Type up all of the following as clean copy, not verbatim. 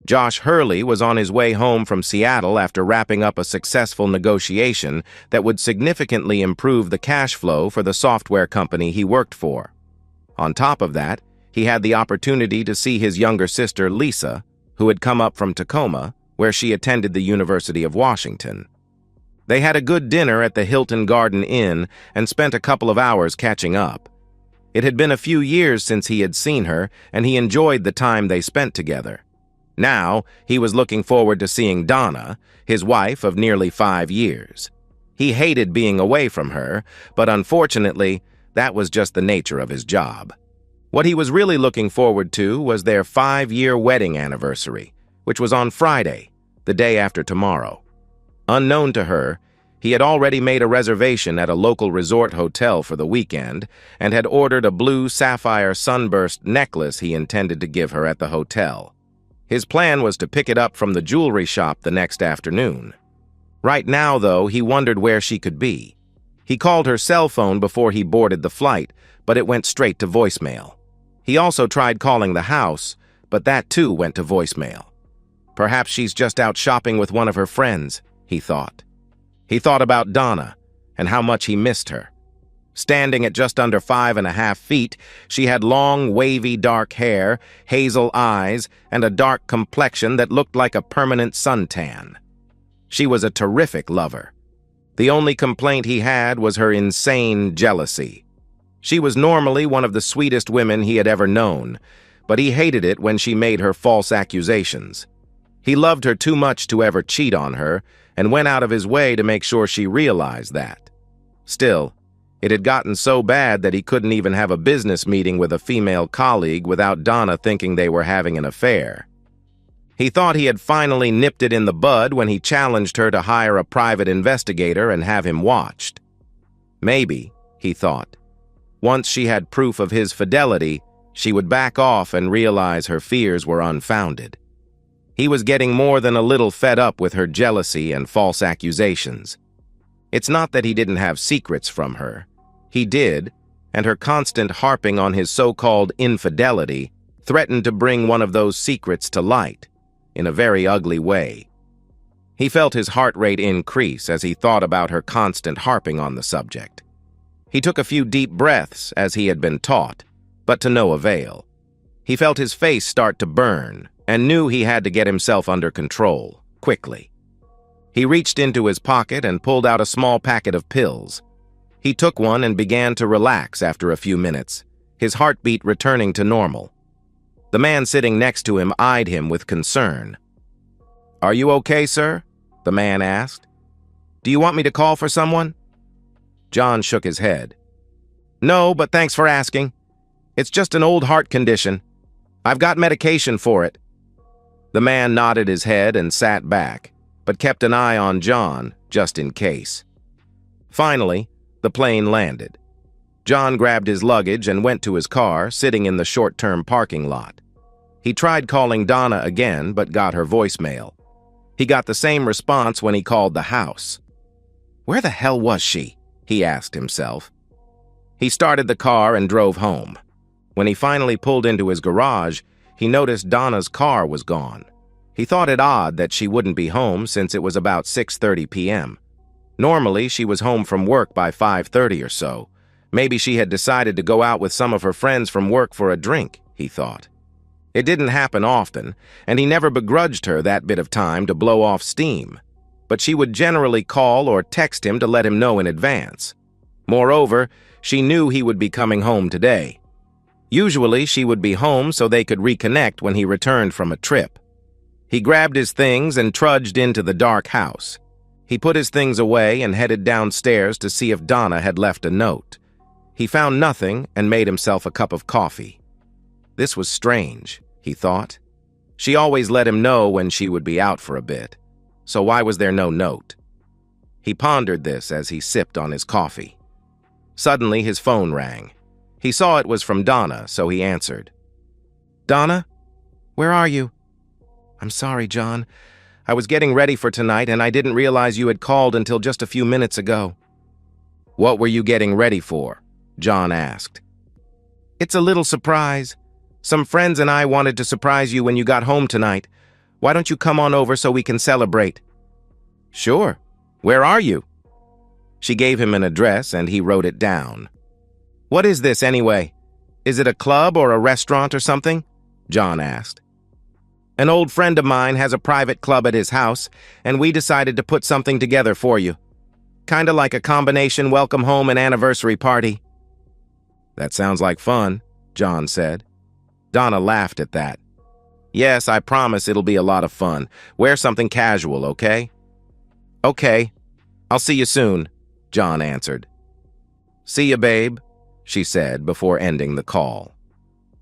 Josh Hurley was on his way home from Seattle after wrapping up a successful negotiation that would significantly improve the cash flow for the software company he worked for. On top of that, he had the opportunity to see his younger sister, Lisa, who had come up from Tacoma, where she attended the University of Washington. They had a good dinner at the Hilton Garden Inn and spent a couple of hours catching up. It had been a few years since he had seen her, and he enjoyed the time they spent together. Now, he was looking forward to seeing Donna, his wife of nearly 5 years. He hated being away from her, but unfortunately, that was just the nature of his job. What he was really looking forward to was their 5-year wedding anniversary, which was on Friday, the day after tomorrow. Unknown to her, he had already made a reservation at a local resort hotel for the weekend and had ordered a blue sapphire sunburst necklace he intended to give her at the hotel. His plan was to pick it up from the jewelry shop the next afternoon. Right now, though, he wondered where she could be. He called her cell phone before he boarded the flight, but it went straight to voicemail. He also tried calling the house, but that too went to voicemail. Perhaps she's just out shopping with one of her friends, he thought. He thought about Donna and how much he missed her. Standing at just under 5.5 feet, she had long, wavy dark hair, hazel eyes, and a dark complexion that looked like a permanent suntan. She was a terrific lover. The only complaint he had was her insane jealousy. She was normally one of the sweetest women he had ever known, but he hated it when she made her false accusations. He loved her too much to ever cheat on her, and went out of his way to make sure she realized that. Still, it had gotten so bad that he couldn't even have a business meeting with a female colleague without Donna thinking they were having an affair. He thought he had finally nipped it in the bud when he challenged her to hire a private investigator and have him watched. Maybe, he thought, once she had proof of his fidelity, she would back off and realize her fears were unfounded. He was getting more than a little fed up with her jealousy and false accusations. It's not that he didn't have secrets from her. He did, and her constant harping on his so-called infidelity threatened to bring one of those secrets to light, in a very ugly way. He felt his heart rate increase as he thought about her constant harping on the subject. He took a few deep breaths, as he had been taught, but to no avail. He felt his face start to burn, and knew he had to get himself under control, quickly. He reached into his pocket and pulled out a small packet of pills. He took one and began to relax after a few minutes, his heartbeat returning to normal. The man sitting next to him eyed him with concern. "Are you okay, sir?" the man asked. "Do you want me to call for someone?" John shook his head. "No, but thanks for asking. It's just an old heart condition. I've got medication for it." The man nodded his head and sat back, but kept an eye on John, just in case. Finally, the plane landed. John grabbed his luggage and went to his car, sitting in the short-term parking lot. He tried calling Donna again, but got her voicemail. He got the same response when he called the house. Where the hell was she? He asked himself. He started the car and drove home. When he finally pulled into his garage, he noticed Donna's car was gone. He thought it odd that she wouldn't be home since it was about 6:30 p.m. Normally, she was home from work by 5:30 or so. Maybe she had decided to go out with some of her friends from work for a drink, he thought. It didn't happen often, and he never begrudged her that bit of time to blow off steam. But she would generally call or text him to let him know in advance. Moreover, she knew he would be coming home today. Usually, she would be home so they could reconnect when he returned from a trip. He grabbed his things and trudged into the dark house. He put his things away and headed downstairs to see if Donna had left a note. He found nothing and made himself a cup of coffee. This was strange, he thought. She always let him know when she would be out for a bit. So why was there no note? He pondered this as he sipped on his coffee. Suddenly, his phone rang. He saw it was from Donna, so he answered. "Donna? Where are you?" "I'm sorry, John. I was getting ready for tonight, and I didn't realize you had called until just a few minutes ago." "What were you getting ready for?" John asked. "It's a little surprise. Some friends and I wanted to surprise you when you got home tonight. Why don't you come on over so we can celebrate?" "Sure. Where are you?" She gave him an address and he wrote it down. "What is this anyway? Is it a club or a restaurant or something?" John asked. "An old friend of mine has a private club at his house, and we decided to put something together for you. Kinda like a combination welcome home and anniversary party." "That sounds like fun," John said. Donna laughed at that. "Yes, I promise it'll be a lot of fun. Wear something casual, okay?" "Okay. I'll see you soon," John answered. "See ya, babe," she said before ending the call.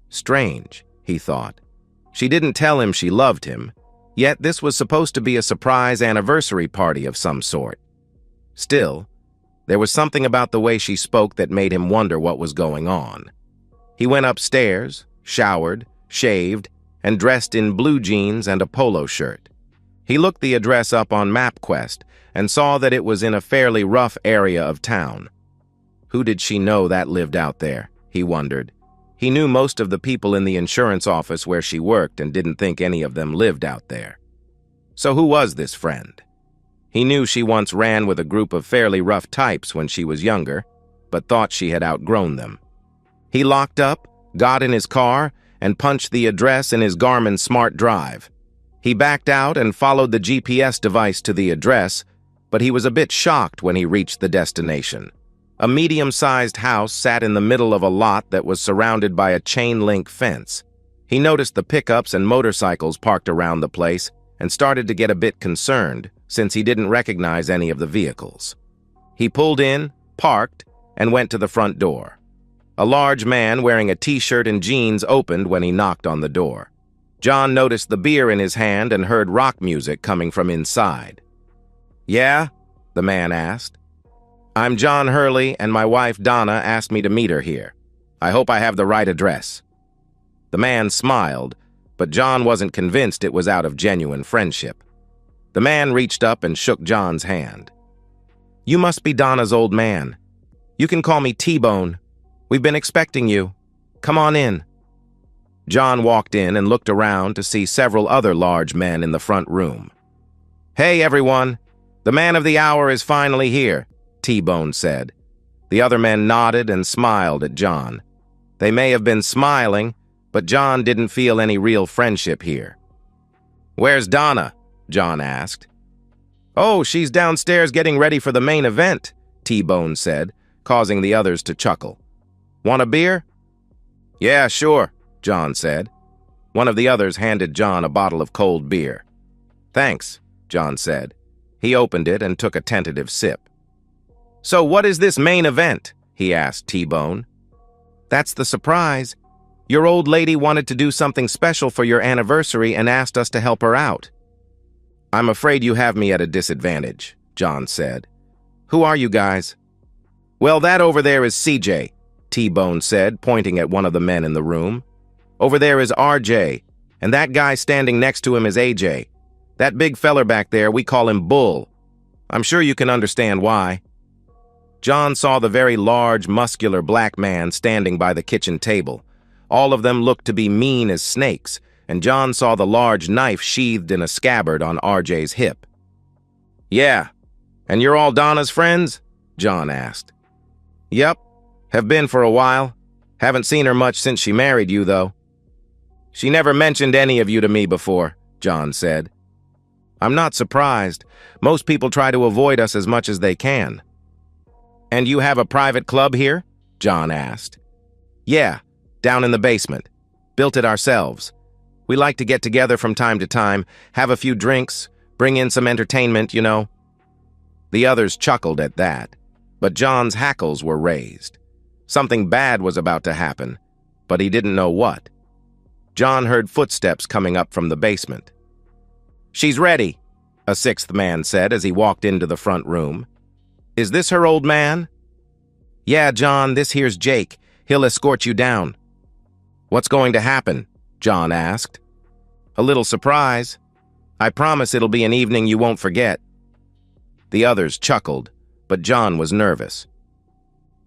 Strange, he thought. She didn't tell him she loved him, yet this was supposed to be a surprise anniversary party of some sort. Still, there was something about the way she spoke that made him wonder what was going on. He went upstairs, showered, shaved, and dressed in blue jeans and a polo shirt. He looked the address up on MapQuest and saw that it was in a fairly rough area of town. Who did she know that lived out there, he wondered. He knew most of the people in the insurance office where she worked and didn't think any of them lived out there. So who was this friend? He knew she once ran with a group of fairly rough types when she was younger, but thought she had outgrown them. He locked up, got in his car, and punched the address in his Garmin Smart Drive. He backed out and followed the GPS device to the address, but he was a bit shocked when he reached the destination. A medium-sized house sat in the middle of a lot that was surrounded by a chain-link fence. He noticed the pickups and motorcycles parked around the place and started to get a bit concerned since he didn't recognize any of the vehicles. He pulled in, parked, and went to the front door. A large man wearing a t-shirt and jeans opened when he knocked on the door. John noticed the beer in his hand and heard rock music coming from inside. "Yeah?" the man asked. "I'm John Hurley, and my wife Donna asked me to meet her here. I hope I have the right address." The man smiled, but John wasn't convinced it was out of genuine friendship. The man reached up and shook John's hand. "You must be Donna's old man. You can call me T-Bone. We've been expecting you. Come on in." John walked in and looked around to see several other large men in the front room. "Hey, everyone. The man of the hour is finally here," T-Bone said. The other men nodded and smiled at John. They may have been smiling, but John didn't feel any real friendship here. "Where's Donna?" John asked. "Oh, she's downstairs getting ready for the main event," T-Bone said, causing the others to chuckle. "Want a beer?" "Yeah, sure," John said. One of the others handed John a bottle of cold beer. "Thanks," John said. He opened it and took a tentative sip. "So what is this main event?" he asked T-Bone. "That's the surprise. Your old lady wanted to do something special for your anniversary and asked us to help her out." "I'm afraid you have me at a disadvantage," John said. "Who are you guys?" "Well, that over there is CJ," T-Bone said, pointing at one of the men in the room. "Over there is RJ, and that guy standing next to him is AJ. That big feller back there, we call him Bull. I'm sure you can understand why." John saw the very large, muscular black man standing by the kitchen table. All of them looked to be mean as snakes, and John saw the large knife sheathed in a scabbard on RJ's hip. "Yeah, and you're all Donna's friends?" John asked. "Yep, have been for a while. Haven't seen her much since she married you, though." "She never mentioned any of you to me before," John said. "I'm not surprised. Most people try to avoid us as much as they can." "And you have a private club here?" John asked. "Yeah, down in the basement. Built it ourselves. We like to get together from time to time, have a few drinks, bring in some entertainment, you know." The others chuckled at that, but John's hackles were raised. Something bad was about to happen, but he didn't know what. John heard footsteps coming up from the basement. "She's ready," a sixth man said as he walked into the front room. "Is this her old man?" "Yeah, John, this here's Jake. He'll escort you down." "What's going to happen?" John asked. "A little surprise. I promise it'll be an evening you won't forget." The others chuckled, but John was nervous.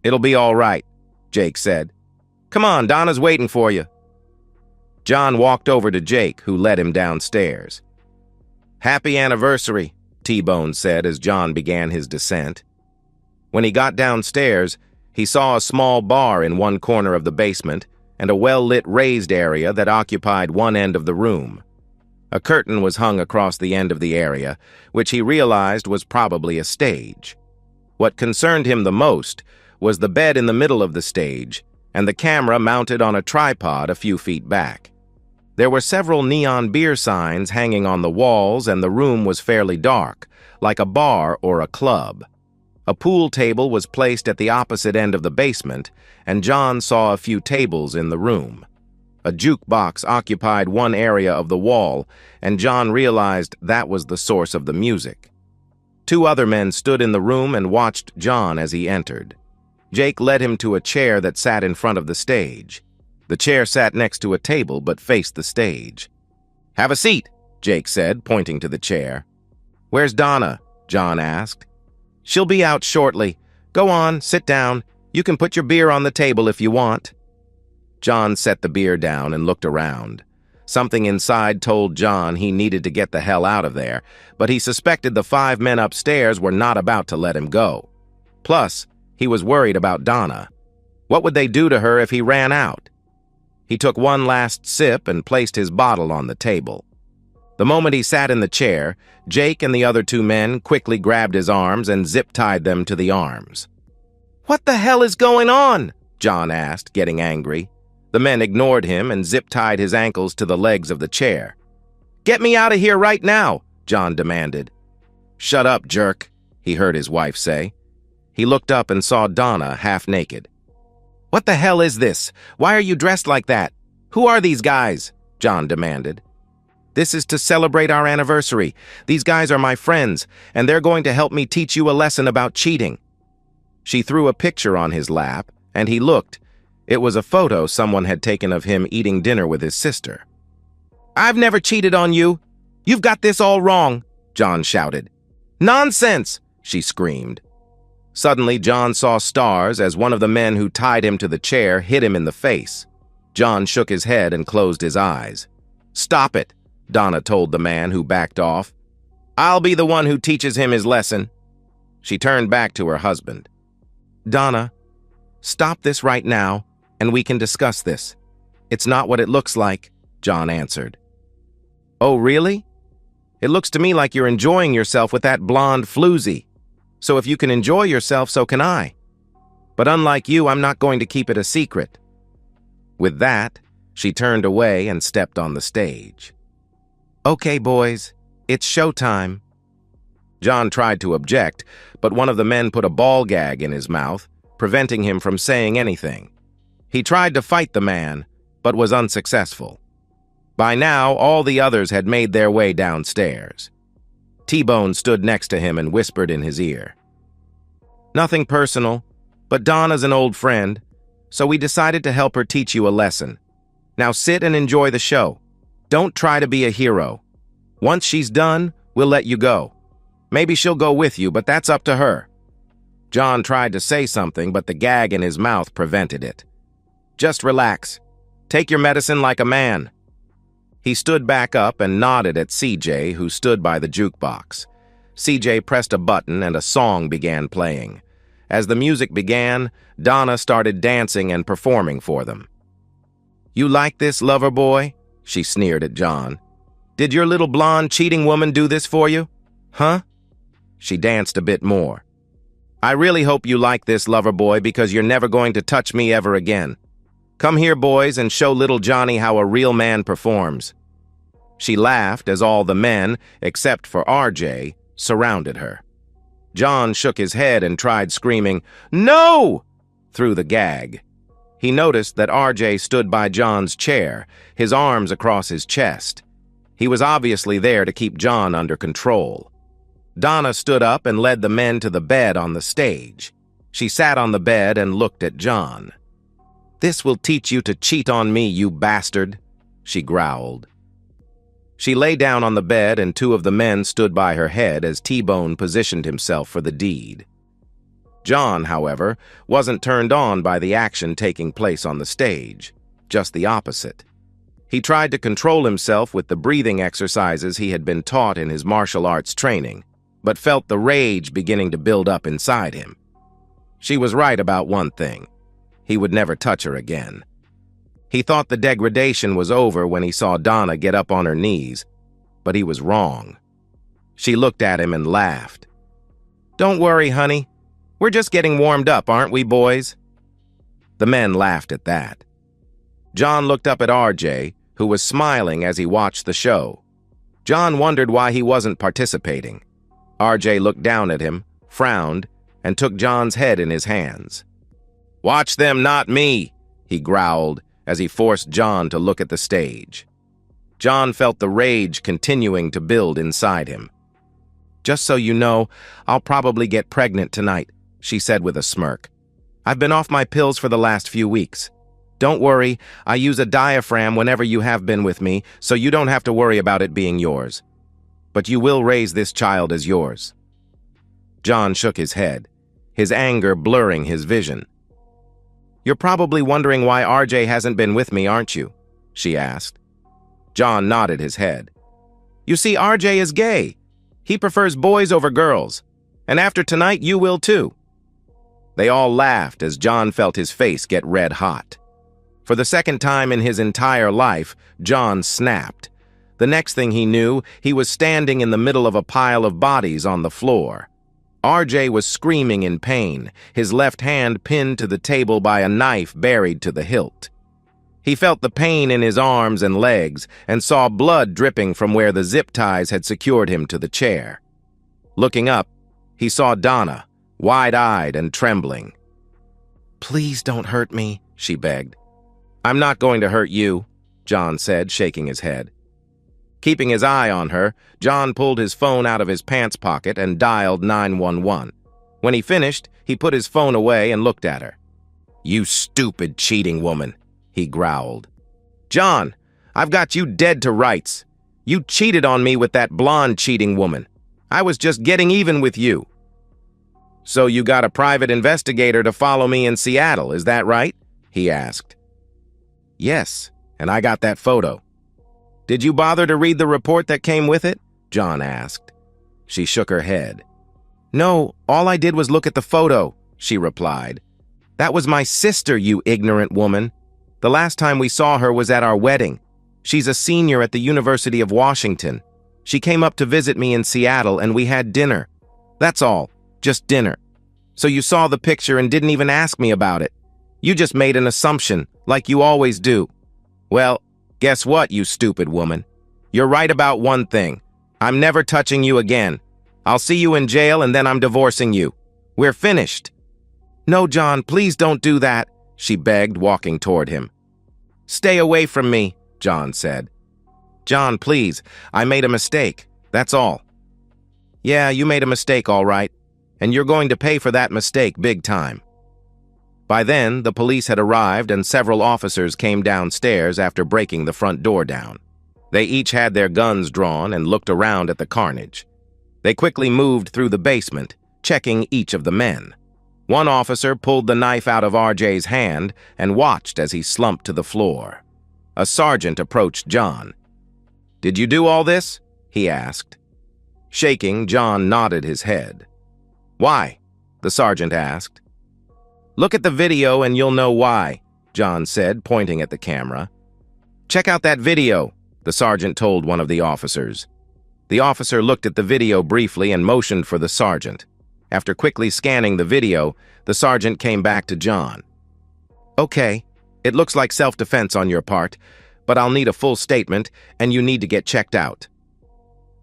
"It'll be all right," Jake said. "Come on, Donna's waiting for you." John walked over to Jake, who led him downstairs. "Happy anniversary," T-Bone said as John began his descent. When he got downstairs, he saw a small bar in one corner of the basement and a well-lit raised area that occupied one end of the room. A curtain was hung across the end of the area, which he realized was probably a stage. What concerned him the most was the bed in the middle of the stage and the camera mounted on a tripod a few feet back. There were several neon beer signs hanging on the walls, and the room was fairly dark, like a bar or a club. A pool table was placed at the opposite end of the basement, and John saw a few tables in the room. A jukebox occupied one area of the wall, and John realized that was the source of the music. Two other men stood in the room and watched John as he entered. Jake led him to a chair that sat in front of the stage. The chair sat next to a table but faced the stage. "Have a seat," Jake said, pointing to the chair. "Where's Donna?" John asked. "She'll be out shortly. Go on, sit down. You can put your beer on the table if you want." John set the beer down and looked around. Something inside told John he needed to get the hell out of there, but he suspected the 5 men upstairs were not about to let him go. Plus, he was worried about Donna. What would they do to her if he ran out? He took one last sip and placed his bottle on the table. The moment he sat in the chair, Jake and the other 2 men quickly grabbed his arms and zip-tied them to the arms. "What the hell is going on?" John asked, getting angry. The men ignored him and zip-tied his ankles to the legs of the chair. "Get me out of here right now," John demanded. "Shut up, jerk," he heard his wife say. He looked up and saw Donna half-naked. "What the hell is this? Why are you dressed like that? Who are these guys?" John demanded. "This is to celebrate our anniversary. These guys are my friends, and they're going to help me teach you a lesson about cheating." She threw a picture on his lap, and he looked. It was a photo someone had taken of him eating dinner with his sister. "I've never cheated on you. You've got this all wrong," John shouted. "Nonsense!" she screamed. Suddenly, John saw stars as one of the men who tied him to the chair hit him in the face. John shook his head and closed his eyes. "Stop it," Donna told the man who backed off. "I'll be the one who teaches him his lesson." She turned back to her husband. "Donna, stop this right now, and we can discuss this. It's not what it looks like," John answered. "Oh, really? It looks to me like you're enjoying yourself with that blonde floozy. So if you can enjoy yourself, so can I. But unlike you, I'm not going to keep it a secret." With that, she turned away and stepped on the stage. "Okay, boys, it's showtime." John tried to object, but one of the men put a ball gag in his mouth, preventing him from saying anything. He tried to fight the man, but was unsuccessful. By now, all the others had made their way downstairs. T-Bone stood next to him and whispered in his ear. "Nothing personal, but Donna's an old friend, so we decided to help her teach you a lesson. Now sit and enjoy the show. Don't try to be a hero. Once she's done, we'll let you go. Maybe she'll go with you, but that's up to her." John tried to say something, but the gag in his mouth prevented it. "Just relax. Take your medicine like a man." He stood back up and nodded at CJ, who stood by the jukebox. CJ pressed a button and a song began playing. As the music began, Donna started dancing and performing for them. "You like this, lover boy?" she sneered at John. "Did your little blonde cheating woman do this for you? Huh?" She danced a bit more. "I really hope you like this, lover boy, because you're never going to touch me ever again. Come here, boys, and show little Johnny how a real man performs." She laughed as all the men, except for RJ, surrounded her. John shook his head and tried screaming, "No!" through the gag. He noticed that RJ stood by John's chair, his arms across his chest. He was obviously there to keep John under control. Donna stood up and led the men to the bed on the stage. She sat on the bed and looked at John. "This will teach you to cheat on me, you bastard," she growled. She lay down on the bed and 2 of the men stood by her head as T-Bone positioned himself for the deed. John, however, wasn't turned on by the action taking place on the stage, just the opposite. He tried to control himself with the breathing exercises he had been taught in his martial arts training, but felt the rage beginning to build up inside him. She was right about one thing. He would never touch her again. He thought the degradation was over when he saw Donna get up on her knees, but he was wrong. She looked at him and laughed. "Don't worry, honey. We're just getting warmed up, aren't we, boys?" The men laughed at that. John looked up at RJ, who was smiling as he watched the show. John wondered why he wasn't participating. RJ looked down at him, frowned, and took John's head in his hands. "Watch them, not me," he growled as he forced John to look at the stage. John felt the rage continuing to build inside him. "Just so you know, I'll probably get pregnant tonight," she said with a smirk. "I've been off my pills for the last few weeks. Don't worry, I use a diaphragm whenever you have been with me, so you don't have to worry about it being yours. But you will raise this child as yours." John shook his head, his anger blurring his vision. "You're probably wondering why RJ hasn't been with me, aren't you?" she asked. John nodded his head. "You see, RJ is gay. He prefers boys over girls. And after tonight, you will too." They all laughed as John felt his face get red hot. For the second time in his entire life, John snapped. The next thing he knew, he was standing in the middle of a pile of bodies on the floor. RJ was screaming in pain, his left hand pinned to the table by a knife buried to the hilt. He felt the pain in his arms and legs and saw blood dripping from where the zip ties had secured him to the chair. Looking up, he saw Donna, wide-eyed and trembling. "Please don't hurt me," she begged. "I'm not going to hurt you," John said, shaking his head. Keeping his eye on her, John pulled his phone out of his pants pocket and dialed 911. When he finished, he put his phone away and looked at her. "You stupid cheating woman," he growled. "John, I've got you dead to rights. You cheated on me with that blonde cheating woman. I was just getting even with you." "So you got a private investigator to follow me in Seattle, is that right?" he asked. "Yes, and I got that photo." "Did you bother to read the report that came with it?" John asked. She shook her head. "No, all I did was look at the photo," she replied. "That was my sister, you ignorant woman. The last time we saw her was at our wedding. She's a senior at the University of Washington. She came up to visit me in Seattle and we had dinner. That's all, just dinner. So you saw the picture and didn't even ask me about it. You just made an assumption, like you always do. Well, guess what, you stupid woman? You're right about one thing. I'm never touching you again. I'll see you in jail and then I'm divorcing you. We're finished." "No, John, please don't do that," she begged, walking toward him. "Stay away from me," John said. "John, please, I made a mistake. That's all." "Yeah, you made a mistake, all right. And you're going to pay for that mistake big time." By then, the police had arrived and several officers came downstairs after breaking the front door down. They each had their guns drawn and looked around at the carnage. They quickly moved through the basement, checking each of the men. One officer pulled the knife out of RJ's hand and watched as he slumped to the floor. A sergeant approached John. "Did you do all this?" he asked. Shaking, John nodded his head. "Why?" the sergeant asked. "Look at the video and you'll know why," John said, pointing at the camera. "Check out that video," the sergeant told one of the officers. The officer looked at the video briefly and motioned for the sergeant. After quickly scanning the video, the sergeant came back to John. "Okay, it looks like self-defense on your part, but I'll need a full statement and you need to get checked out."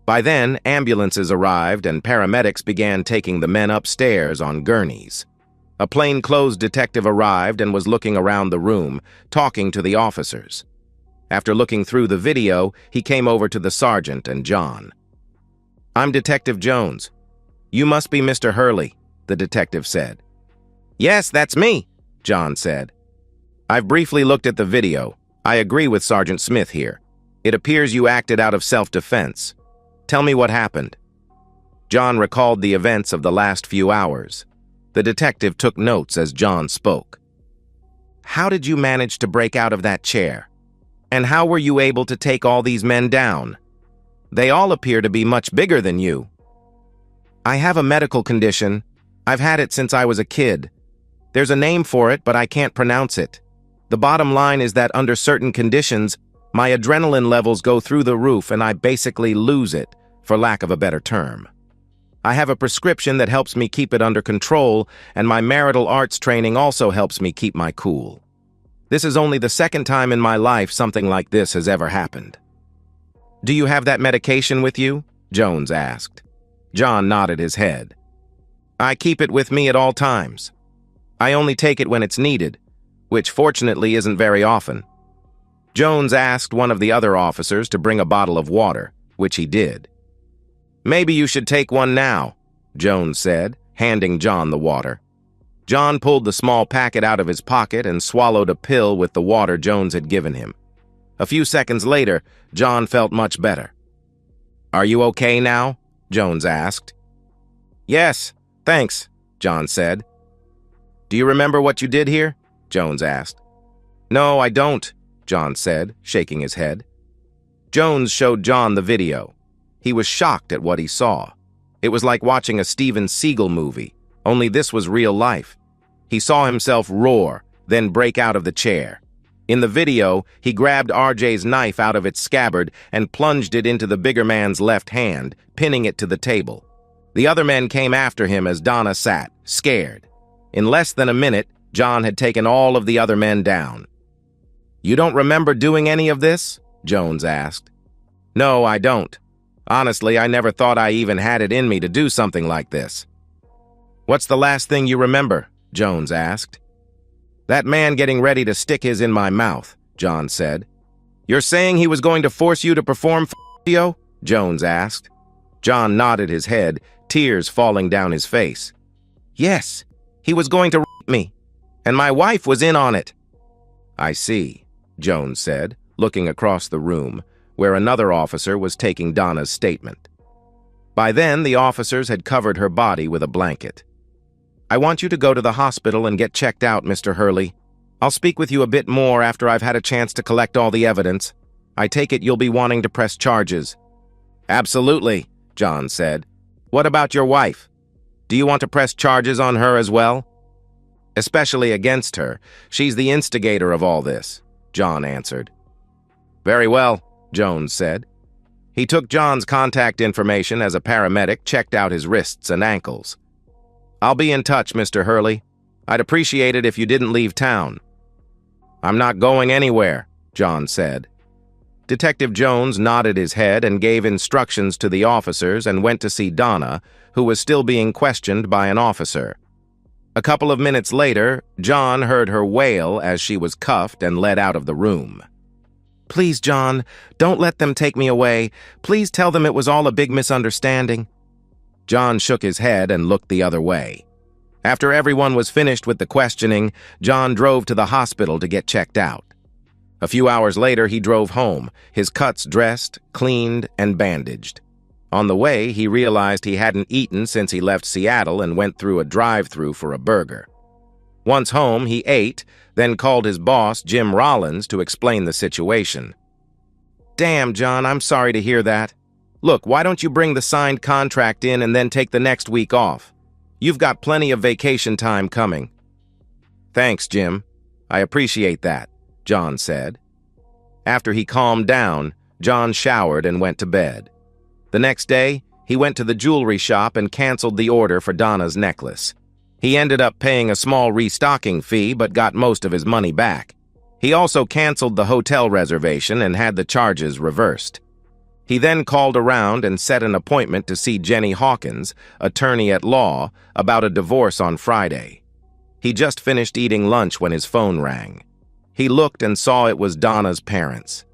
By then, ambulances arrived and paramedics began taking the men upstairs on gurneys. A plainclothes detective arrived and was looking around the room, talking to the officers. After looking through the video, he came over to the sergeant and John. "I'm Detective Jones. You must be Mr. Hurley," the detective said. "Yes, that's me," John said. "I've briefly looked at the video. I agree with Sergeant Smith here. It appears you acted out of self-defense. Tell me what happened." John recalled the events of the last few hours. The detective took notes as John spoke. "How did you manage to break out of that chair?" And how were you able to take all these men down? They all appear to be much bigger than you. I have a medical condition. I've had it since I was a kid. There's a name for it, but I can't pronounce it. The bottom line is that under certain conditions, my adrenaline levels go through the roof and I basically lose it, for lack of a better term. I have a prescription that helps me keep it under control, and my marital arts training also helps me keep my cool. This is only the second time in my life something like this has ever happened. Do you have that medication with you? Jones asked. John nodded his head. I keep it with me at all times. I only take it when it's needed, which fortunately isn't very often. Jones asked one of the other officers to bring a bottle of water, which he did. Maybe you should take one now, Jones said, handing John the water. John pulled the small packet out of his pocket and swallowed a pill with the water Jones had given him. A few seconds later, John felt much better. Are you okay now? Jones asked. Yes, thanks, John said. Do you remember what you did here? Jones asked. No, I don't, John said, shaking his head. Jones showed John the video. He was shocked at what he saw. It was like watching a Steven Seagal movie, only this was real life. He saw himself roar, then break out of the chair. In the video, he grabbed RJ's knife out of its scabbard and plunged it into the bigger man's left hand, pinning it to the table. The other men came after him as Donna sat, scared. In less than a minute, John had taken all of the other men down. You don't remember doing any of this? Jones asked. No, I don't. Honestly, I never thought I even had it in me to do something like this. What's the last thing you remember? Jones asked. That man getting ready to stick his in my mouth, John said. You're saying he was going to force you to perform f***io? Jones asked. John nodded his head, tears falling down his face. Yes, he was going to rape me, and my wife was in on it. I see, Jones said, looking across the room, where another officer was taking Donna's statement. By then, the officers had covered her body with a blanket. I want you to go to the hospital and get checked out, Mr. Hurley. I'll speak with you a bit more after I've had a chance to collect all the evidence. I take it you'll be wanting to press charges. Absolutely, John said. What about your wife? Do you want to press charges on her as well? Especially against her. She's the instigator of all this, John answered. Very well, Jones said. He took John's contact information as a paramedic checked out his wrists and ankles. I'll be in touch, Mr. Hurley. I'd appreciate it if you didn't leave town. I'm not going anywhere, John said. Detective Jones nodded his head and gave instructions to the officers and went to see Donna, who was still being questioned by an officer. A couple of minutes later, John heard her wail as she was cuffed and led out of the room. Please, John, don't let them take me away. Please tell them it was all a big misunderstanding. John shook his head and looked the other way. After everyone was finished with the questioning, John drove to the hospital to get checked out. A few hours later, he drove home, his cuts dressed, cleaned, and bandaged. On the way, he realized he hadn't eaten since he left Seattle and went through a drive-thru for a burger. Once home, he ate, then called his boss, Jim Rollins, to explain the situation. Damn, John, I'm sorry to hear that. Look, why don't you bring the signed contract in and then take the next week off? You've got plenty of vacation time coming. Thanks, Jim. I appreciate that, John said. After he calmed down, John showered and went to bed. The next day, he went to the jewelry shop and canceled the order for Donna's necklace. He ended up paying a small restocking fee but got most of his money back. He also canceled the hotel reservation and had the charges reversed. He then called around and set an appointment to see Jenny Hawkins, attorney at law, about a divorce on Friday. He just finished eating lunch when his phone rang. He looked and saw it was Donna's parents.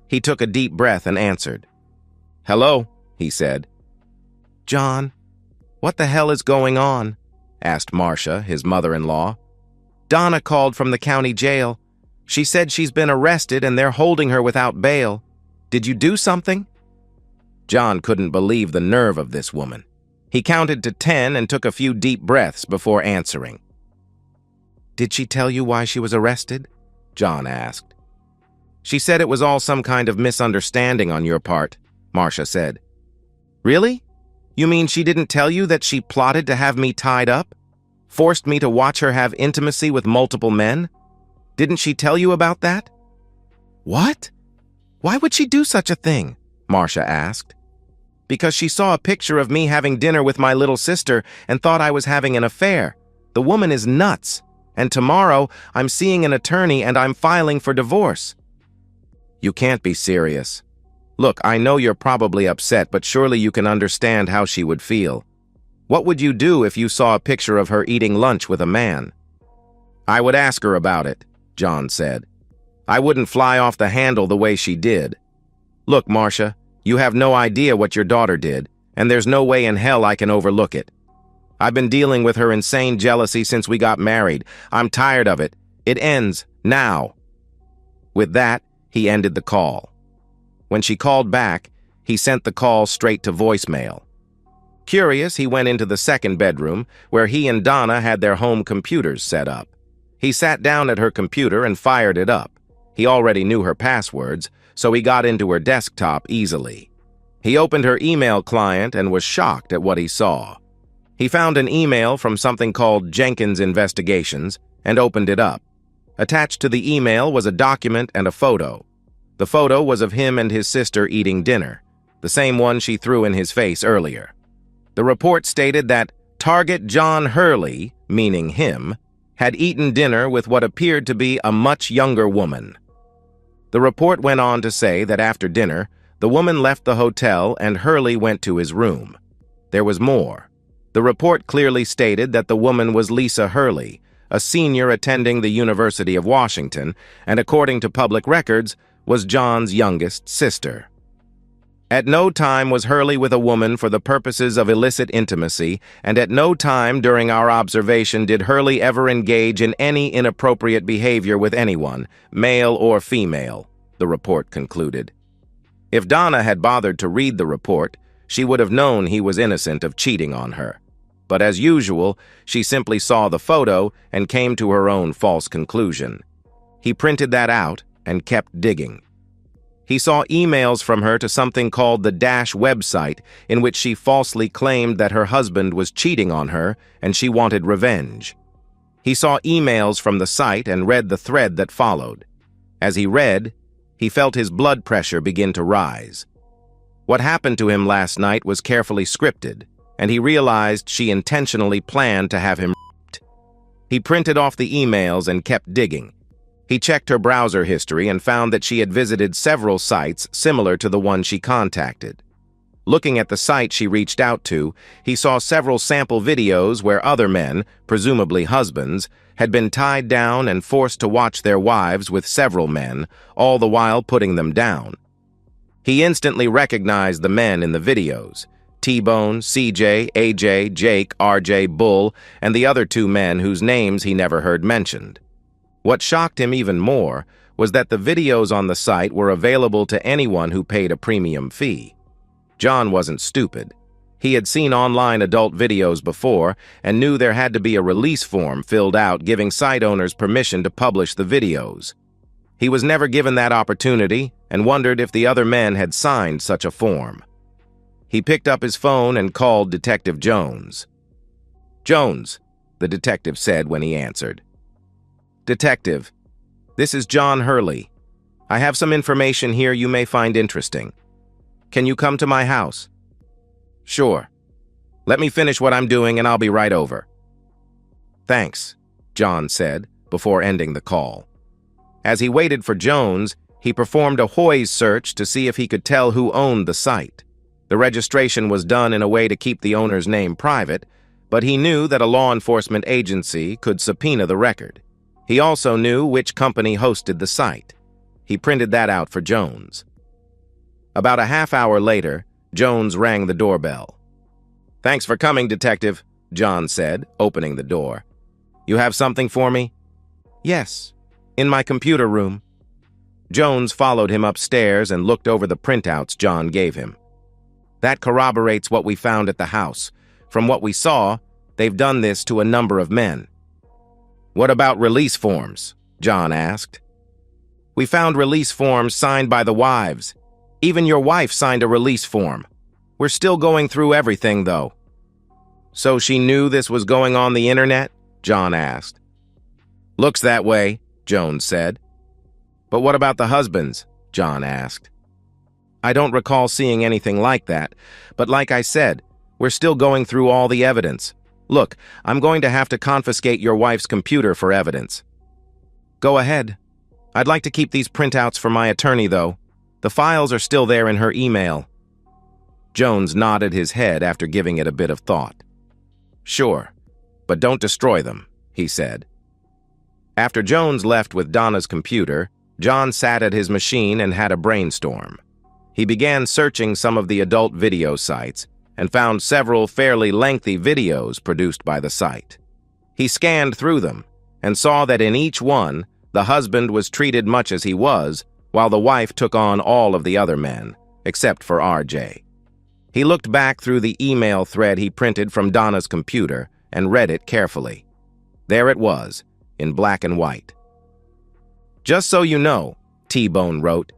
He took a deep breath and answered. Hello, he said. John, what the hell is going on? Asked Marcia, his mother-in-law. Donna called from the county jail. She said she's been arrested and they're holding her without bail. Did you do something? John couldn't believe the nerve of this woman. He counted to 10 and took a few deep breaths before answering. Did she tell you why she was arrested? John asked. She said it was all some kind of misunderstanding on your part, Marcia said. Really? You mean she didn't tell you that she plotted to have me tied up? Forced me to watch her have intimacy with multiple men? Didn't she tell you about that? What? Why would she do such a thing? Marcia asked. Because she saw a picture of me having dinner with my little sister and thought I was having an affair. The woman is nuts. And tomorrow, I'm seeing an attorney and I'm filing for divorce. You can't be serious. Look, I know you're probably upset, but surely you can understand how she would feel. What would you do if you saw a picture of her eating lunch with a man? I would ask her about it, John said. I wouldn't fly off the handle the way she did. Look, Marcia, you have no idea what your daughter did, and there's no way in hell I can overlook it. I've been dealing with her insane jealousy since we got married. I'm tired of it. It ends now. With that, he ended the call. When she called back, he sent the call straight to voicemail. Curious, he went into the second bedroom, where he and Donna had their home computers set up. He sat down at her computer and fired it up. He already knew her passwords, so he got into her desktop easily. He opened her email client and was shocked at what he saw. He found an email from something called Jenkins Investigations and opened it up. Attached to the email was a document and a photo. The photo was of him and his sister eating dinner, the same one she threw in his face earlier. The report stated that target John Hurley, meaning him, had eaten dinner with what appeared to be a much younger woman. The report went on to say that after dinner, the woman left the hotel and Hurley went to his room. There was more. The report clearly stated that the woman was Lisa Hurley, a senior attending the University of Washington, and according to public records, was John's youngest sister. At no time was Hurley with a woman for the purposes of illicit intimacy, and at no time during our observation did Hurley ever engage in any inappropriate behavior with anyone, male or female, the report concluded. If Donna had bothered to read the report, she would have known he was innocent of cheating on her. But as usual, she simply saw the photo and came to her own false conclusion. He printed that out and kept digging. He saw emails from her to something called the Dash website, in which she falsely claimed that her husband was cheating on her and she wanted revenge. He saw emails from the site and read the thread that followed. As he read, he felt his blood pressure begin to rise. What happened to him last night was carefully scripted, and he realized she intentionally planned to have him raped. He printed off the emails and kept digging. He checked her browser history and found that she had visited several sites similar to the one she contacted. Looking at the site she reached out to, he saw several sample videos where other men, presumably husbands, had been tied down and forced to watch their wives with several men, all the while putting them down. He instantly recognized the men in the videos: T-Bone, CJ, AJ, Jake, RJ, Bull, and the other two men whose names he never heard mentioned. What shocked him even more was that the videos on the site were available to anyone who paid a premium fee. John wasn't stupid. He had seen online adult videos before and knew there had to be a release form filled out giving site owners permission to publish the videos. He was never given that opportunity and wondered if the other men had signed such a form. He picked up his phone and called Detective Jones. "Jones," the detective said when he answered. "Detective, this is John Hurley. I have some information here you may find interesting. Can you come to my house?" "Sure. Let me finish what I'm doing and I'll be right over." "Thanks," John said before ending the call. As he waited for Jones, he performed a Hoy's search to see if he could tell who owned the site. The registration was done in a way to keep the owner's name private, but he knew that a law enforcement agency could subpoena the record. He also knew which company hosted the site. He printed that out for Jones. About a half hour later, Jones rang the doorbell. "Thanks for coming, Detective," John said, opening the door. "You have something for me?" "Yes, in my computer room." Jones followed him upstairs and looked over the printouts John gave him. "That corroborates what we found at the house. From what we saw, they've done this to a number of men." "What about release forms?" John asked. We found release forms signed by the wives. Even your wife signed a release form. We're still going through everything, though." "So she knew this was going on the internet?" John asked. "Looks that way," Jones said. "But what about the husbands?" John asked. "I don't recall seeing anything like that, but like I said, we're still going through all the evidence. Look, I'm going to have to confiscate your wife's computer for evidence." "Go ahead. I'd like to keep these printouts for my attorney, though. The files are still there in her email." Jones nodded his head after giving it a bit of thought. "Sure, but don't destroy them," he said. After Jones left with Donna's computer, John sat at his machine and had a brainstorm. He began searching some of the adult video sites and found several fairly lengthy videos produced by the site. He scanned through them and saw that in each one, the husband was treated much as he was, while the wife took on all of the other men, except for RJ. He looked back through the email thread he printed from Donna's computer and read it carefully. There it was, in black and white. "Just so you know," T-Bone wrote,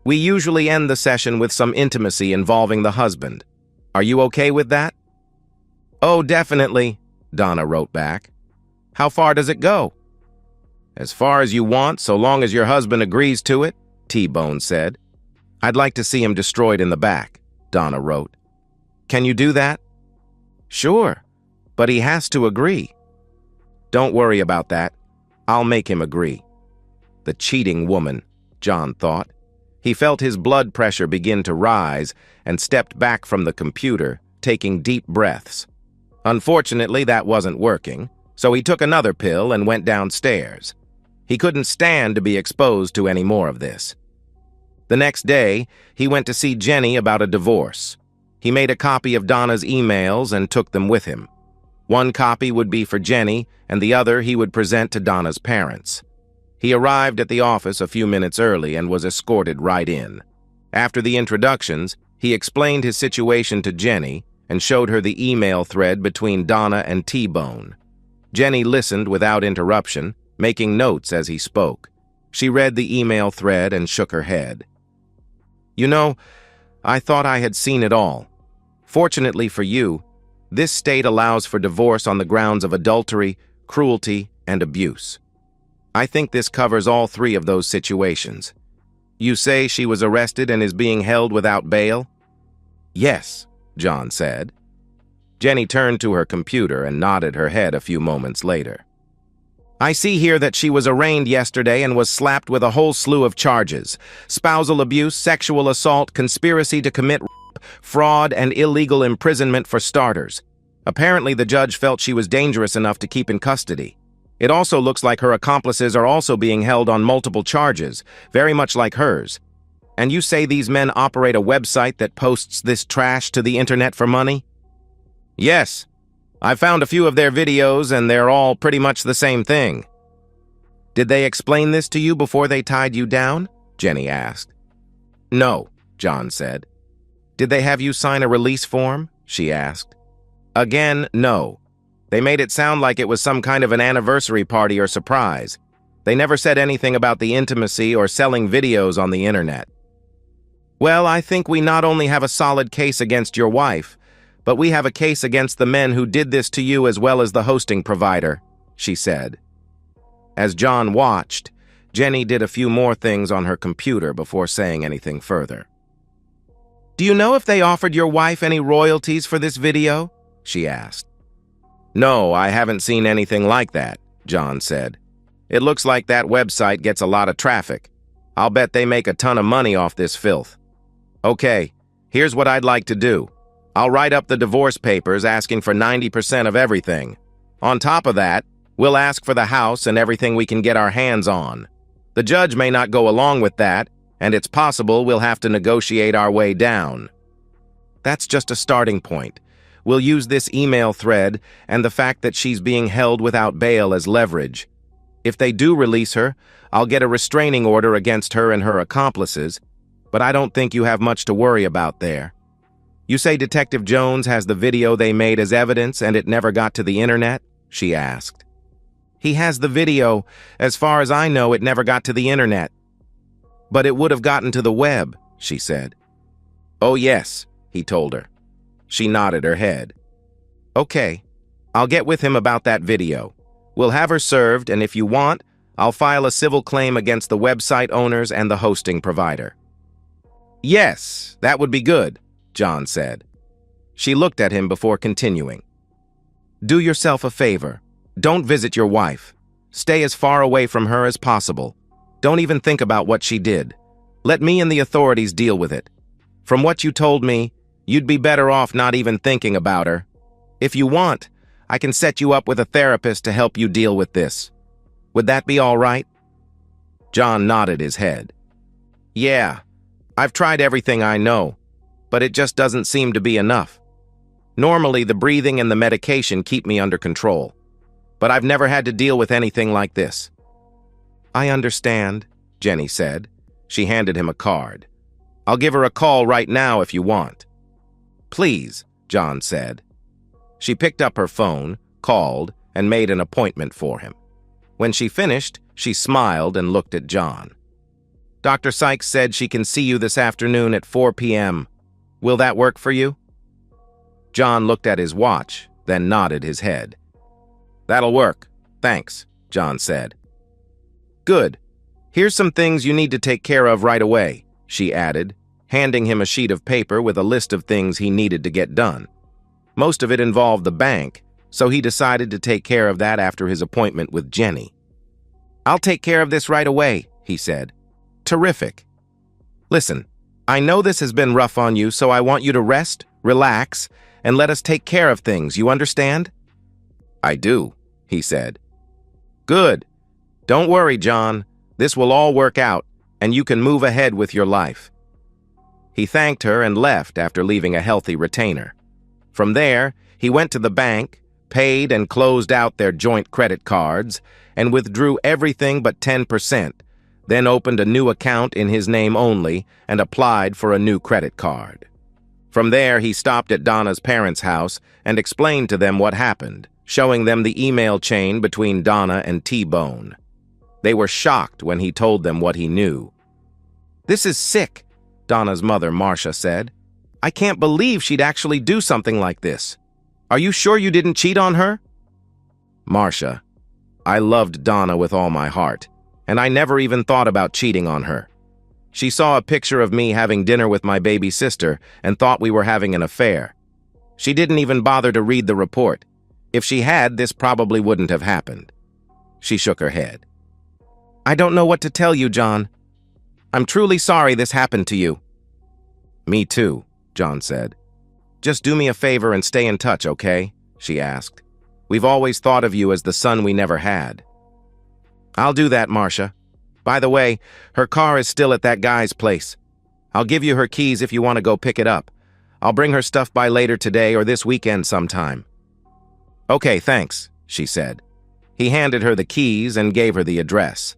"we usually end the session with some intimacy involving the husband. Are you okay with that?" "Oh, definitely," Donna wrote back. "How far does it go?" "As far as you want, so long as your husband agrees to it," T-Bone said. "I'd like to see him destroyed in the back," Donna wrote. "Can you do that?" "Sure, but he has to agree." "Don't worry about that. I'll make him agree." The cheating woman, John thought. He felt his blood pressure begin to rise and stepped back from the computer, taking deep breaths. Unfortunately, that wasn't working, so he took another pill and went downstairs. He couldn't stand to be exposed to any more of this. The next day, he went to see Jenny about a divorce. He made a copy of Donna's emails and took them with him. One copy would be for Jenny, and the other he would present to Donna's parents. He arrived at the office a few minutes early and was escorted right in. After the introductions, he explained his situation to Jenny and showed her the email thread between Donna and T-Bone. Jenny listened without interruption, making notes as he spoke. She read the email thread and shook her head. "You know, I thought I had seen it all. Fortunately for you, this state allows for divorce on the grounds of adultery, cruelty, and abuse. I think this covers all three of those situations. You say she was arrested and is being held without bail?" "Yes," John said. Jenny turned to her computer and nodded her head a few moments later. "I see here that she was arraigned yesterday and was slapped with a whole slew of charges: spousal abuse, sexual assault, conspiracy to commit rape, fraud, and illegal imprisonment for starters. Apparently, the judge felt she was dangerous enough to keep in custody. It also looks like her accomplices are also being held on multiple charges, very much like hers. And you say these men operate a website that posts this trash to the internet for money?" "Yes. I found a few of their videos and they're all pretty much the same thing." "Did they explain this to you before they tied you down?" Jenny asked. "No," John said. "Did they have you sign a release form?" she asked. "Again, no. They made it sound like it was some kind of an anniversary party or surprise. They never said anything about the intimacy or selling videos on the internet." "Well, I think we not only have a solid case against your wife, but we have a case against the men who did this to you as well as the hosting provider," she said. As John watched, Jenny did a few more things on her computer before saying anything further. "Do you know if they offered your wife any royalties for this video?" she asked. "No, I haven't seen anything like that," John said. "It looks like that website gets a lot of traffic. I'll bet they make a ton of money off this filth. Okay, here's what I'd like to do. I'll write up the divorce papers asking for 90% of everything. On top of that, we'll ask for the house and everything we can get our hands on. The judge may not go along with that, and it's possible we'll have to negotiate our way down." "That's just a starting point. We'll use this email thread and the fact that she's being held without bail as leverage. If they do release her, I'll get a restraining order against her and her accomplices, but I don't think you have much to worry about there. You say Detective Jones has the video they made as evidence and it never got to the internet?" she asked. "He has the video. As far as I know, it never got to the internet. But it would have gotten to the web, she said. Oh yes, he told her. She nodded her head. Okay, I'll get with him about that video. We'll have her served, and if you want, I'll file a civil claim against the website owners and the hosting provider. Yes, that would be good, John said. She looked at him before continuing. Do yourself a favor. Don't visit your wife. Stay as far away from her as possible. Don't even think about what she did. Let me and the authorities deal with it. From what you told me, you'd be better off not even thinking about her. If you want, I can set you up with a therapist to help you deal with this. Would that be all right? John nodded his head. Yeah, I've tried everything I know, but it just doesn't seem to be enough. Normally, the breathing and the medication keep me under control, but I've never had to deal with anything like this. I understand, Jenny said. She handed him a card. I'll give her a call right now if you want. Please, John said. She picked up her phone, called, and made an appointment for him. When she finished, she smiled and looked at John. Dr. Sykes said she can see you this afternoon at 4 p.m. Will that work for you? John looked at his watch, then nodded his head. That'll work. Thanks, John said. Good. Here's some things you need to take care of right away, she added, handing him a sheet of paper with a list of things he needed to get done. Most of it involved the bank, so he decided to take care of that after his appointment with Jenny. I'll take care of this right away, he said. Terrific. Listen, I know this has been rough on you, so I want you to rest, relax, and let us take care of things, you understand? I do, he said. Good. Don't worry, John. This will all work out, and you can move ahead with your life. He thanked her and left after leaving a healthy retainer. From there, he went to the bank, paid and closed out their joint credit cards, and withdrew everything but 10%, then opened a new account in his name only and applied for a new credit card. From there, he stopped at Donna's parents' house and explained to them what happened, showing them the email chain between Donna and T-Bone. They were shocked when he told them what he knew. This is sick, Donna's mother, Marcia, said. I can't believe she'd actually do something like this. Are you sure you didn't cheat on her? Marcia, I loved Donna with all my heart, and I never even thought about cheating on her. She saw a picture of me having dinner with my baby sister and thought we were having an affair. She didn't even bother to read the report. If she had, this probably wouldn't have happened. She shook her head. I don't know what to tell you, John. I'm truly sorry this happened to you. Me too, John said. Just do me a favor and stay in touch, okay? She asked. We've always thought of you as the son we never had. I'll do that, Marcia. By the way, her car is still at that guy's place. I'll give you her keys if you want to go pick it up. I'll bring her stuff by later today or this weekend sometime. Okay, thanks, she said. He handed her the keys and gave her the address.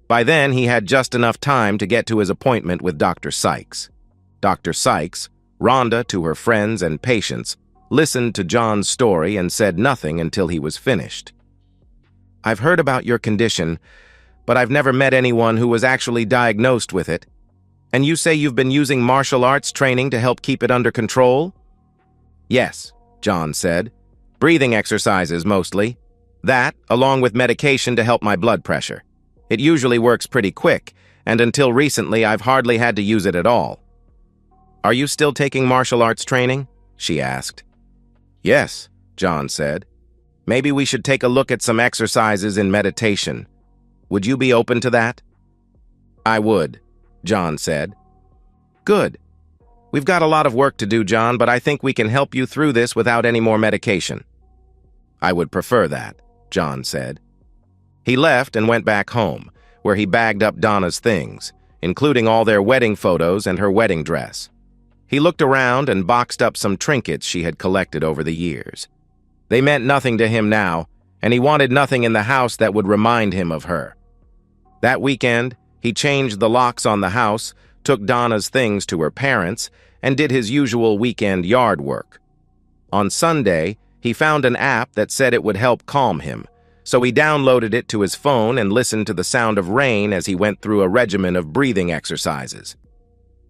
By then, he had just enough time to get to his appointment with Dr. Sykes. Dr. Sykes, Rhonda to her friends and patients, listened to John's story and said nothing until he was finished. I've heard about your condition, but I've never met anyone who was actually diagnosed with it. And you say you've been using martial arts training to help keep it under control? Yes, John said. Breathing exercises mostly. That, along with medication to help my blood pressure. It usually works pretty quick, and until recently I've hardly had to use it at all. Are you still taking martial arts training? She asked. Yes, John said. Maybe we should take a look at some exercises in meditation. Would you be open to that? I would, John said. Good. We've got a lot of work to do, John, but I think we can help you through this without any more medication. I would prefer that, John said. He left and went back home, where he bagged up Donna's things, including all their wedding photos and her wedding dress. He looked around and boxed up some trinkets she had collected over the years. They meant nothing to him now, and he wanted nothing in the house that would remind him of her. That weekend, he changed the locks on the house, took Donna's things to her parents, and did his usual weekend yard work. On Sunday, he found an app that said it would help calm him, so he downloaded it to his phone and listened to the sound of rain as he went through a regimen of breathing exercises.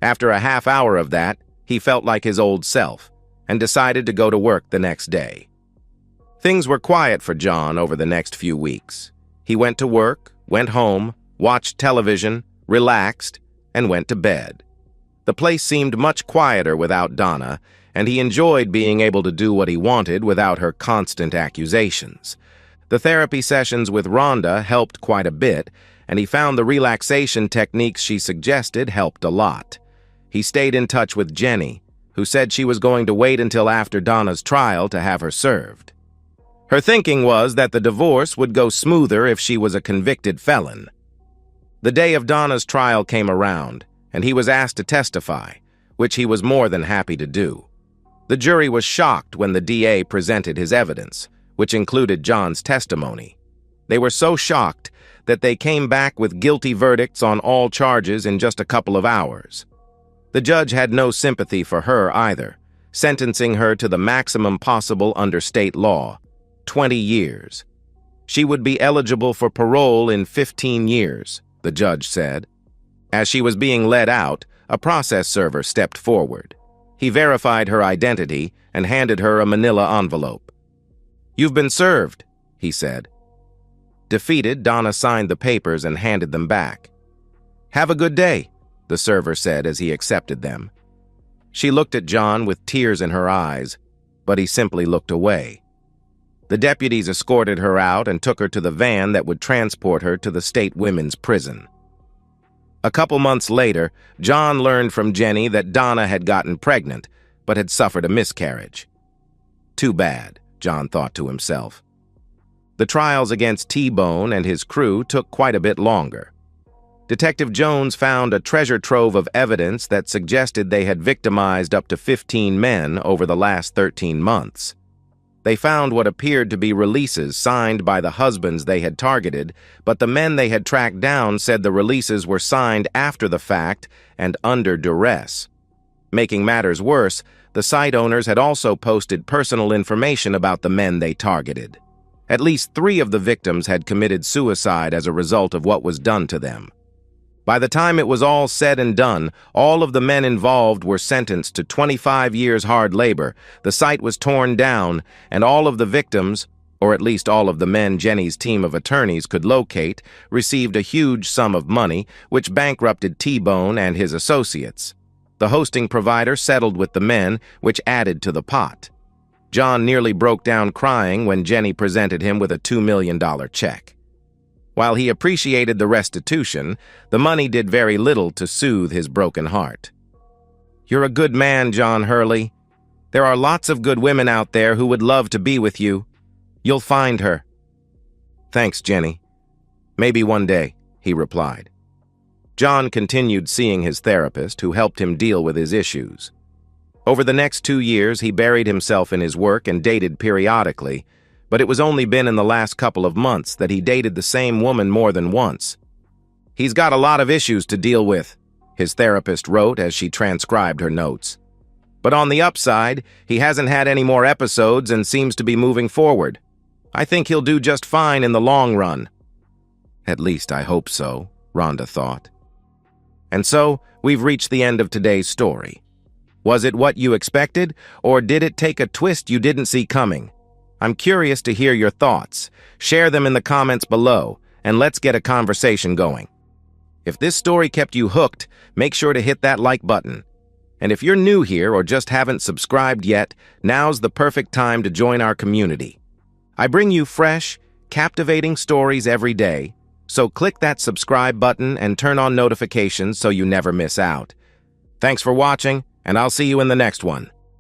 After a half hour of that, he felt like his old self and decided to go to work the next day. Things were quiet for John over the next few weeks. He went to work, went home, watched television, relaxed, and went to bed. The place seemed much quieter without Donna, and he enjoyed being able to do what he wanted without her constant accusations. The therapy sessions with Rhonda helped quite a bit, and he found the relaxation techniques she suggested helped a lot. He stayed in touch with Jenny, who said she was going to wait until after Donna's trial to have her served. Her thinking was that the divorce would go smoother if she was a convicted felon. The day of Donna's trial came around, and he was asked to testify, which he was more than happy to do. The jury was shocked when the DA presented his evidence, which included John's testimony. They were so shocked that they came back with guilty verdicts on all charges in just a couple of hours. The judge had no sympathy for her either, sentencing her to the maximum possible under state law, 20 years. She would be eligible for parole in 15 years, the judge said. As she was being led out, a process server stepped forward. He verified her identity and handed her a manila envelope. "You've been served," he said. Defeated, Donna signed the papers and handed them back. "Have a good day," the server said as he accepted them. She looked at John with tears in her eyes, but he simply looked away. The deputies escorted her out and took her to the van that would transport her to the state women's prison. A couple months later, John learned from Jenny that Donna had gotten pregnant, but had suffered a miscarriage. Too bad, John thought to himself. The trials against T-Bone and his crew took quite a bit longer. Detective Jones found a treasure trove of evidence that suggested they had victimized up to 15 men over the last 13 months. They found what appeared to be releases signed by the husbands they had targeted, but the men they had tracked down said the releases were signed after the fact and under duress. Making matters worse, the site owners had also posted personal information about the men they targeted. At least 3 of the victims had committed suicide as a result of what was done to them. By the time it was all said and done, all of the men involved were sentenced to 25 years hard labor, the site was torn down, and all of the victims, or at least all of the men Jenny's team of attorneys could locate, received a huge sum of money, which bankrupted T-Bone and his associates. The hosting provider settled with the men, which added to the pot. John nearly broke down crying when Jenny presented him with a $2 million check. While he appreciated the restitution, the money did very little to soothe his broken heart. "You're a good man, John Hurley. There are lots of good women out there who would love to be with you. You'll find her." "Thanks, Jenny. Maybe one day," he replied. John continued seeing his therapist, who helped him deal with his issues. Over the next 2 years, he buried himself in his work and dated periodically, but it was only been in the last couple of months that he dated the same woman more than once. "He's got a lot of issues to deal with," his therapist wrote as she transcribed her notes. "But on the upside, he hasn't had any more episodes and seems to be moving forward. I think he'll do just fine in the long run." "At least I hope so," Rhonda thought. And so, we've reached the end of today's story. Was it what you expected, or did it take a twist you didn't see coming? I'm curious to hear your thoughts. Share them in the comments below, and let's get a conversation going. If this story kept you hooked, make sure to hit that like button. And if you're new here or just haven't subscribed yet, now's the perfect time to join our community. I bring you fresh, captivating stories every day, so click that subscribe button and turn on notifications so you never miss out. Thanks for watching, and I'll see you in the next one.